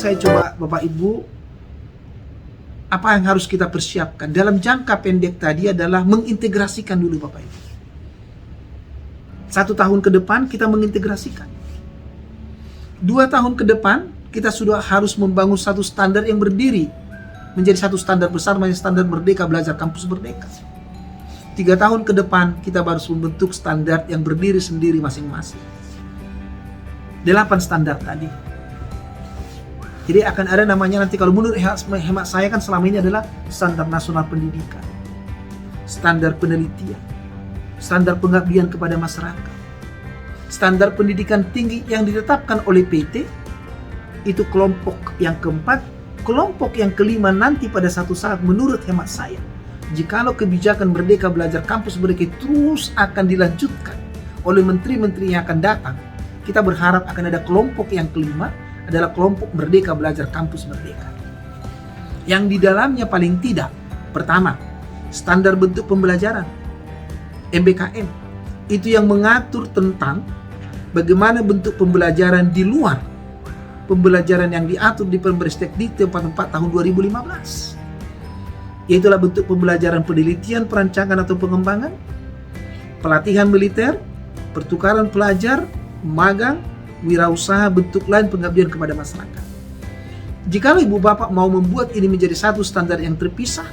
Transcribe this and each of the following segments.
saya coba Bapak Ibu, apa yang harus kita persiapkan dalam jangka pendek tadi adalah mengintegrasikan dulu Bapak Ibu. 1 tahun ke depan kita mengintegrasikan. 2 tahun ke depan kita sudah harus membangun satu standar yang berdiri menjadi satu standar besar, menjadi standar Merdeka Belajar Kampus Merdeka. 3 tahun ke depan kita harus membentuk standar yang berdiri sendiri masing-masing. 8 standar tadi. Jadi akan ada namanya nanti, kalau menurut hemat saya kan selama ini adalah standar nasional pendidikan, standar penelitian, standar pengabdian kepada masyarakat, standar pendidikan tinggi yang ditetapkan oleh PT, itu kelompok yang keempat. Kelompok yang kelima nanti pada satu saat menurut hemat saya, jikalau kebijakan Merdeka Belajar Kampus Merdeka terus akan dilanjutkan oleh menteri-menteri yang akan datang, kita berharap akan ada kelompok yang kelima, adalah kelompok Merdeka Belajar Kampus Merdeka. Yang di dalamnya paling tidak, pertama, standar bentuk pembelajaran, MBKM, itu yang mengatur tentang bagaimana bentuk pembelajaran di luar pembelajaran yang diatur di Permendikbud 44 tahun 2015. Yaitulah bentuk pembelajaran penelitian, perancangan atau pengembangan, pelatihan militer, pertukaran pelajar, magang, wirausaha, bentuk lain pengabdian kepada masyarakat. Jika Ibu Bapak mau membuat ini menjadi satu standar yang terpisah,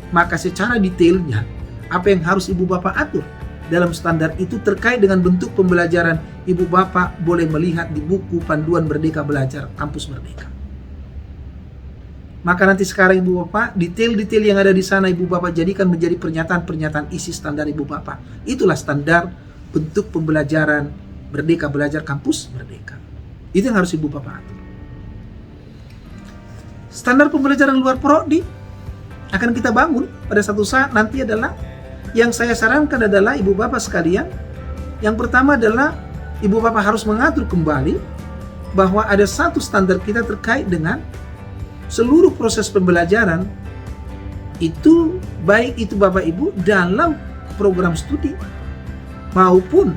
maka secara detailnya apa yang harus Ibu Bapak atur dalam standar itu terkait dengan bentuk pembelajaran, Ibu Bapak boleh melihat di buku Panduan Merdeka Belajar Kampus Merdeka. Maka nanti sekarang Ibu Bapak, detail-detail yang ada di sana Ibu Bapak jadikan menjadi pernyataan-pernyataan isi standar Ibu Bapak. Itulah standar bentuk pembelajaran Merdeka Belajar Kampus Merdeka. Itu yang harus Ibu Bapak atur. Standar pembelajaran luar prodi akan kita bangun pada satu saat nanti adalah, yang saya sarankan adalah Ibu Bapak sekalian, yang pertama adalah Ibu Bapak harus mengatur kembali bahwa ada satu standar kita terkait dengan seluruh proses pembelajaran itu, baik itu Bapak Ibu dalam program studi maupun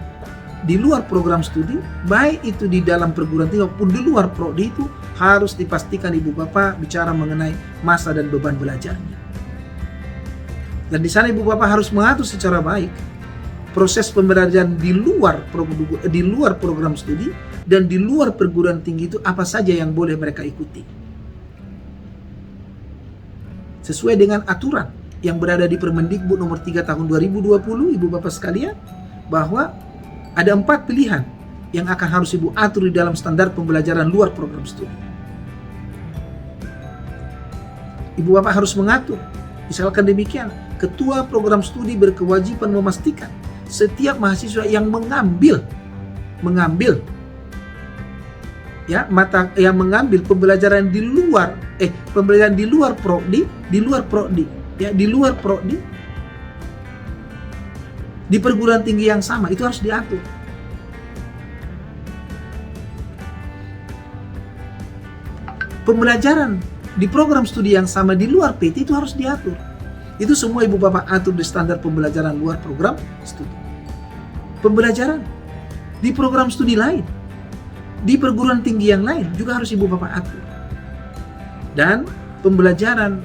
di luar program studi, baik itu di dalam perguruan tinggi maupun di luar prodi, itu harus dipastikan Ibu Bapak bicara mengenai masa dan beban belajarnya. Dan di sana Ibu Bapak harus mengatur secara baik proses pembelajaran di luar program studi dan di luar perguruan tinggi itu apa saja yang boleh mereka ikuti. Sesuai dengan aturan yang berada di Permendikbud nomor 3 tahun 2020, Ibu Bapak sekalian, bahwa ada 4 pilihan yang akan harus Ibu atur di dalam standar pembelajaran luar program studi. Ibu Bapak harus mengatur, misalkan demikian, Ketua Program Studi berkewajiban memastikan setiap mahasiswa yang mengambil pembelajaran di luar prodi di perguruan tinggi yang sama, itu harus diatur. Pembelajaran di program studi yang sama di luar PT itu harus diatur. Itu semua Ibu Bapak atur di standar pembelajaran luar program studi. Pembelajaran di program studi lain, di perguruan tinggi yang lain juga harus Ibu Bapak atur. Dan pembelajaran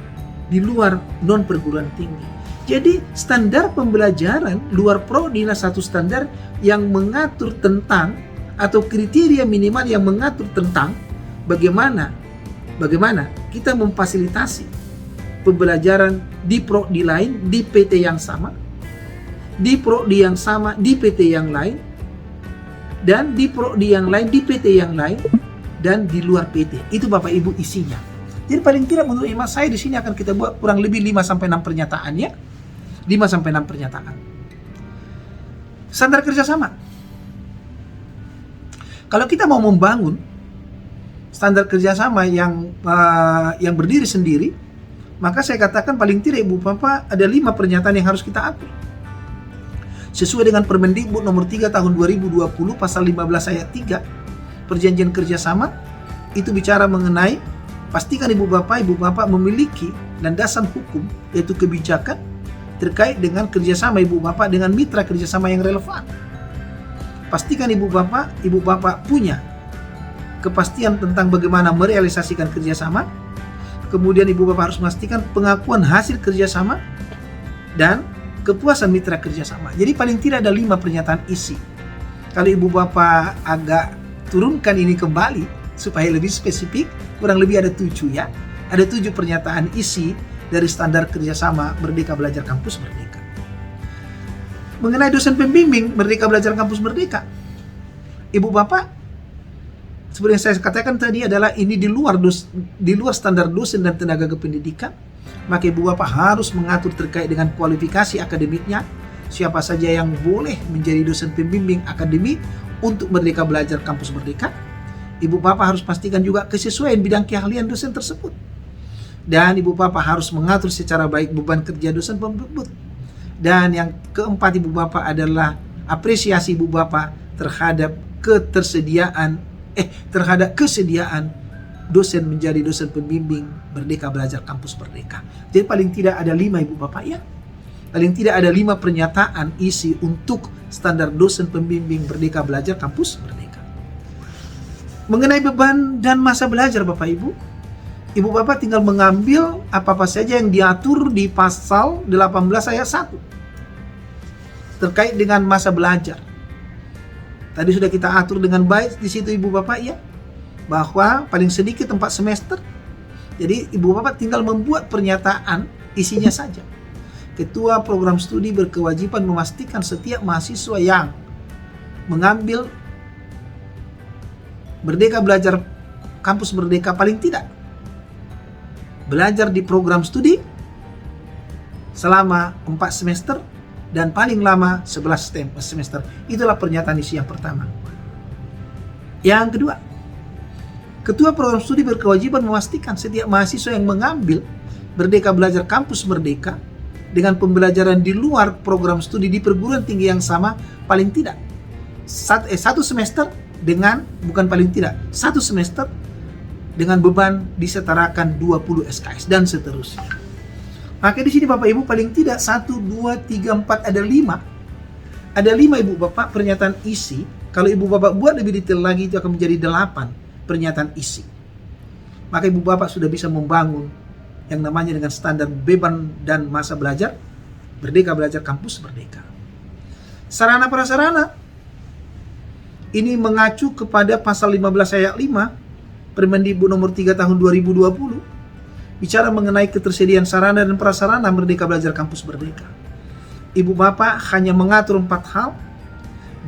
di luar non perguruan tinggi. Jadi standar pembelajaran luar prodi adalah satu standar yang mengatur tentang, atau kriteria minimal yang mengatur tentang bagaimana kita memfasilitasi pembelajaran di prodi lain, di PT yang sama, di prodi yang sama, di PT yang lain, dan di prodi yang lain, di PT yang lain, dan di luar PT. Itu Bapak Ibu isinya. Jadi paling tidak menurut hemat saya di sini akan kita buat kurang lebih 5-6 pernyataan ya. 5-6 pernyataan. Standar kerjasama. Kalau kita mau membangun standar kerjasama yang berdiri sendiri, maka saya katakan paling tidak Ibu Bapak ada 5 pernyataan yang harus kita atur. Sesuai dengan Permendikbud nomor 3 tahun 2020 pasal 15 ayat 3, perjanjian kerjasama itu bicara mengenai pastikan Ibu Bapak memiliki landasan hukum, yaitu kebijakan terkait dengan kerjasama Ibu Bapak dengan mitra kerjasama yang relevan. Pastikan Ibu Bapak punya kepastian tentang bagaimana merealisasikan kerjasama. Kemudian Ibu Bapak harus memastikan pengakuan hasil kerjasama dan kepuasan mitra kerjasama. Jadi paling tidak ada 5 pernyataan isi. Kalau Ibu Bapak agak turunkan ini kembali supaya lebih spesifik, kurang lebih ada 7 ya. Ada 7 pernyataan isi dari standar kerjasama Merdeka Belajar Kampus Merdeka. Mengenai dosen pembimbing Merdeka Belajar Kampus Merdeka, Ibu Bapak, seperti yang saya katakan tadi adalah ini di luar standar dosen dan tenaga kependidikan. Maka Ibu Bapak harus mengatur terkait dengan kualifikasi akademiknya, siapa saja yang boleh menjadi dosen pembimbing akademik untuk Merdeka Belajar Kampus Merdeka. Ibu Bapak harus pastikan juga kesesuaian bidang keahlian dosen tersebut. Dan Ibu Bapak harus mengatur secara baik beban kerja dosen tersebut. Dan yang keempat Ibu Bapak adalah apresiasi Ibu Bapak terhadap kesediaan dosen menjadi dosen pembimbing Merdeka Belajar Kampus Merdeka. Jadi paling tidak ada 5 Ibu Bapak ya. Paling tidak ada 5 pernyataan isi untuk standar dosen pembimbing Merdeka Belajar Kampus Merdeka. Mengenai beban dan masa belajar Bapak Ibu, Ibu Bapak tinggal mengambil apa-apa saja yang diatur di pasal 18 ayat 1 terkait dengan masa belajar. Tadi sudah kita atur dengan baik di situ Ibu Bapak ya, bahwa paling sedikit 4 semester. Jadi Ibu Bapak tinggal membuat pernyataan isinya saja. Ketua program studi berkewajiban memastikan setiap mahasiswa yang mengambil Merdeka Belajar Kampus Merdeka paling tidak belajar di program studi selama 4 semester dan paling lama 11 semester. Itulah pernyataan isi yang pertama. Yang kedua, Ketua program studi berkewajiban memastikan setiap mahasiswa yang mengambil Merdeka Belajar Kampus Merdeka dengan pembelajaran di luar program studi di perguruan tinggi yang sama paling tidak 1 semester dengan, bukan paling tidak, 1 semester dengan beban disetarakan 20 SKS dan seterusnya. Maka di sini Bapak Ibu paling tidak 1, 2, 3, 4 ada 5. Ada 5 Ibu Bapak pernyataan isi. Kalau Ibu Bapak buat lebih detail lagi itu akan menjadi 8 pernyataan isi. Maka Ibu Bapak sudah bisa membangun yang namanya dengan standar beban dan masa belajar Merdeka Belajar Kampus Merdeka. Sarana prasarana ini mengacu kepada pasal 15 ayat 5 Permendikbud nomor 3 tahun 2020 bicara mengenai ketersediaan sarana dan prasarana Merdeka Belajar Kampus Merdeka. Ibu Bapak hanya mengatur 4 hal.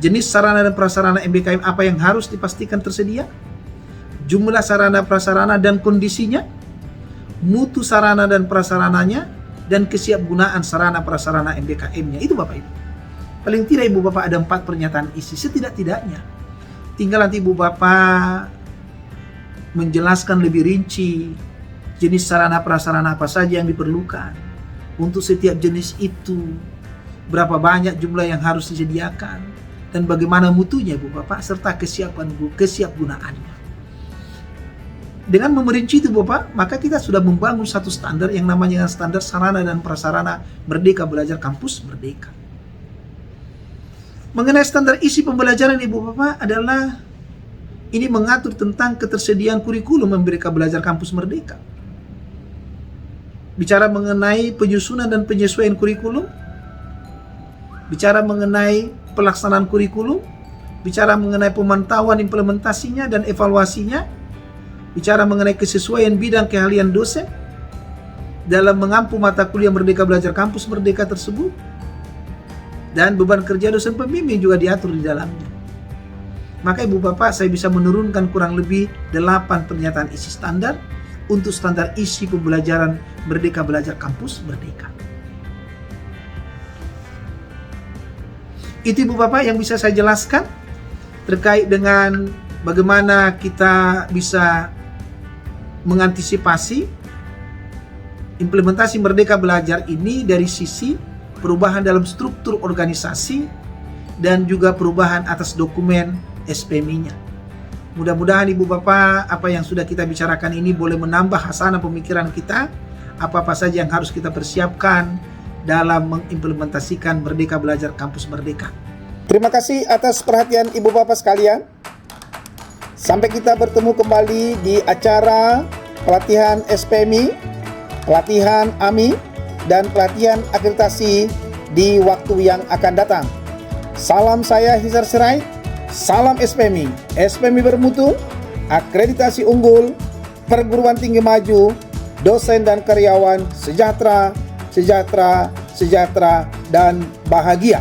Jenis sarana dan prasarana MBKM apa yang harus dipastikan tersedia, jumlah sarana prasarana dan kondisinya, mutu sarana dan prasarananya, dan kesiapgunaan sarana prasarana MBKM-nya. Itu Bapak Ibu. Paling tidak Ibu Bapak ada 4 pernyataan isi setidak-tidaknya. Tinggal nanti Ibu Bapak menjelaskan lebih rinci jenis sarana prasarana apa saja yang diperlukan untuk setiap jenis itu, berapa banyak jumlah yang harus disediakan, dan bagaimana mutunya Ibu Bapak serta kesiapgunaannya. Dengan memerinci itu Bapak, maka kita sudah membangun satu standar yang namanya standar sarana dan prasarana Merdeka Belajar Kampus Merdeka. Mengenai standar isi pembelajaran Ibu Bapak adalah ini mengatur tentang ketersediaan kurikulum Merdeka Belajar Kampus Merdeka. Bicara mengenai penyusunan dan penyesuaian kurikulum, bicara mengenai pelaksanaan kurikulum, bicara mengenai pemantauan implementasinya dan evaluasinya, bicara mengenai kesesuaian bidang keahlian dosen dalam mengampu mata kuliah Merdeka Belajar Kampus Merdeka tersebut, dan beban kerja dosen pembimbing juga diatur di dalamnya. Maka Ibu Bapak saya bisa menurunkan kurang lebih 8 pernyataan isi standar untuk standar isi pembelajaran Merdeka Belajar Kampus Merdeka. Itu Ibu Bapak yang bisa saya jelaskan terkait dengan bagaimana kita bisa mengantisipasi implementasi Merdeka Belajar ini dari sisi perubahan dalam struktur organisasi dan juga perubahan atas dokumen SPMI-nya. Mudah-mudahan Ibu Bapak apa yang sudah kita bicarakan ini boleh menambah hasanah pemikiran kita, apa-apa saja yang harus kita persiapkan dalam mengimplementasikan Merdeka Belajar Kampus Merdeka. Terima kasih atas perhatian Ibu Bapak sekalian. Sampai kita bertemu kembali di acara pelatihan SPMI, pelatihan AMI, dan pelatihan akreditasi di waktu yang akan datang. Salam saya Hizar Sirait, salam SPMI. SPMI bermutu, akreditasi unggul, perguruan tinggi maju, dosen dan karyawan sejahtera, sejahtera, sejahtera, dan bahagia.